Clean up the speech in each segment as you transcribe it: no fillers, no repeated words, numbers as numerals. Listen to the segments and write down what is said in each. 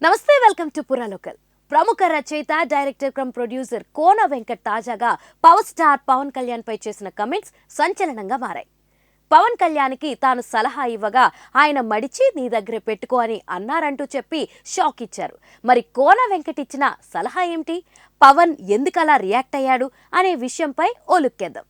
నమస్తే welcome to పురా local. ప్రముఖ రచయిత director come producer Kona Venkat తాజాగా పవర్ స్టార్ పవన్ కళ్యాణ్ పై చేసిన కమెంట్స్ సంచలనంగా మారాయి. పవన్ కళ్యాణ్కి తాను సలహా ఇవ్వగా ఆయన మడిచి నీ దగ్గరే పెట్టుకో అని అన్నారంటూ చెప్పి షాక్ ఇచ్చారు. మరి కోన వెంకట్ ఇచ్చిన సలహా ఏమిటి, పవన్ ఎందుకలా రియాక్ట్ అయ్యాడు అనే విషయంపై ఓ లుక్కేద్దాం.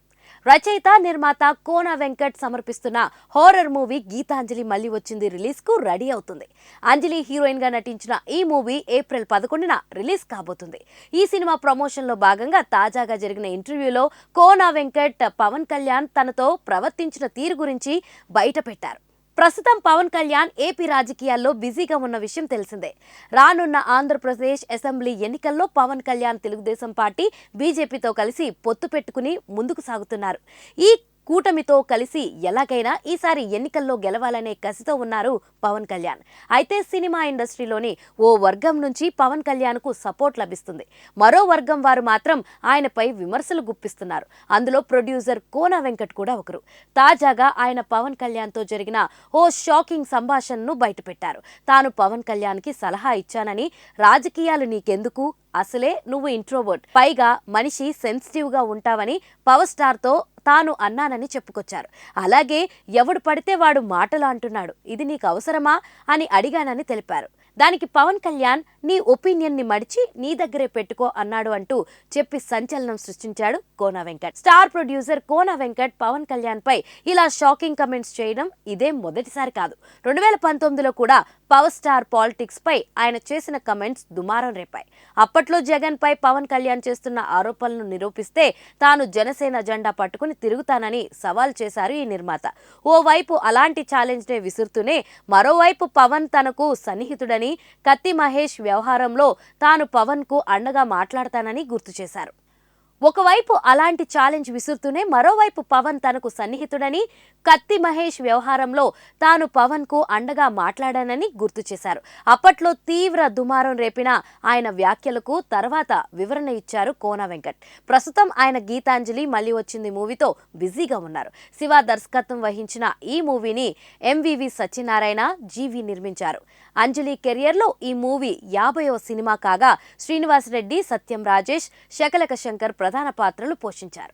రచయిత నిర్మాత కోన వెంకట్ సమర్పిస్తున్న హారర్ మూవీ గీతాంజలి మళ్ళీ వచ్చింది రిలీజ్ కు రెడీ అవుతుంది. అంజలి హీరోయిన్ గా నటించిన ఈ మూవీ ఏప్రిల్ 11న రిలీజ్ కాబోతుంది. ఈ సినిమా ప్రమోషన్ లో భాగంగా తాజాగా జరిగిన ఇంటర్వ్యూలో కోన వెంకట్ పవన్ కళ్యాణ్ తనతో ప్రవర్తించిన తీరు గురించి బయటపెట్టారు. ప్రస్తుతం పవన్ కళ్యాణ్ ఏపీ రాజకీయాల్లో బిజీగా ఉన్న విషయం తెలిసిందే. రానున్న ఆంధ్రప్రదేశ్ అసెంబ్లీ ఎన్నికల్లో పవన్ కళ్యాణ్ తెలుగుదేశం పార్టీ బీజేపీతో కలిసి పొత్తు పెట్టుకుని ముందుకు సాగుతున్నారు. ఈ కూటమితో కలిసి ఎలాగైనా ఈసారి ఎన్నికల్లో గెలవాలనే కసితో ఉన్నారు పవన్ కళ్యాణ్. అయితే సినిమా ఇండస్ట్రీలోని ఓ వర్గం నుంచి పవన్ కళ్యాణ్ కు సపోర్ట్ లభిస్తుంది. మరో వర్గం వారు మాత్రం ఆయనపై విమర్శలు గుప్పిస్తున్నారు. అందులో ప్రొడ్యూసర్ కోన వెంకట్ కూడా ఒకరు. తాజాగా ఆయన పవన్ కళ్యాణ్ తో జరిగిన ఓ షాకింగ్ సంభాషణను బయటపెట్టారు. తాను పవన్ కళ్యాణ్ కి సలహా ఇచ్చానని, రాజకీయాలు నీకెందుకు, అసలే నువ్వు ఇంట్రోవర్ట్, పైగా మనిషి సెన్సిటివ్ గా ఉంటావని పవర్ స్టార్ తో తాను అన్నానని చెప్పుకొచ్చారు. అలాగే ఎవడు పడితే వాడు మాటలు అంటున్నాడు, ఇది నీకు అవసరమా అని అడిగానని తెలిపారు. దానికి పవన్ కళ్యాణ్ నీ ఒపీనియన్ ని మడిచి నీ దగ్గరే పెట్టుకో అన్నాడు అంటూ చెప్పి సంచలనం సృష్టించాడు కోన వెంకట్. స్టార్ ప్రొడ్యూసర్ కోన వెంకట్ పవన్ కళ్యాణ్ పై ఇలా షాకింగ్ కమెంట్స్ చేయడం ఇదే మొదటిసారి కాదు. 2019లో కూడా పవర్ స్టార్ పాలిటిక్స్ పై ఆయన చేసిన కమెంట్స్ దుమారం రేపాయి. అప్పట్లో జగన్ పై పవన్ కళ్యాణ్ చేస్తున్న ఆరోపణలను నిరూపిస్తే తాను జనసేన జెండా పట్టుకుని తిరుగుతానని సవాల్ చేశారు ఈ నిర్మాత. ఓవైపు అలాంటి ఛాలెంజ్ నే విసురుతూనే మరోవైపు పవన్ తనకు సన్నిహితుడని, కత్తి మహేష్ వ్యవహారంలో తాను పవన్ కు అండగా మాట్లాడతానని గుర్తు చేశారు. ఒకవైపు అలాంటి ఛాలెంజ్ విసురుతూనే మరోవైపు పవన్ తనకు సన్నిహితుడని, కత్తి మహేష్ వ్యవహారంలో తాను పవన్ కు అండగా మాట్లాడానని గుర్తు చేశారు. అప్పట్లో తీవ్ర దుమారం రేపిన ఆయన వ్యాఖ్యలకు తర్వాత వివరణ ఇచ్చారు కోన వెంకట్. ప్రస్తుతం ఆయన గీతాంజలి మళ్ళీ వచ్చింది మూవీతో బిజీగా ఉన్నారు. శివ దర్శకత్వం వహించిన ఈ మూవీని ఎంవివి సత్యనారాయణ, జీవి నిర్మించారు. అంజలి కెరియర్ లో ఈ మూవీ 50వ సినిమా కాగా శ్రీనివాస్ రెడ్డి, సత్యం రాజేష్, శకలక శంకర్ ప్రధాన పాత్రలు పోషించారు.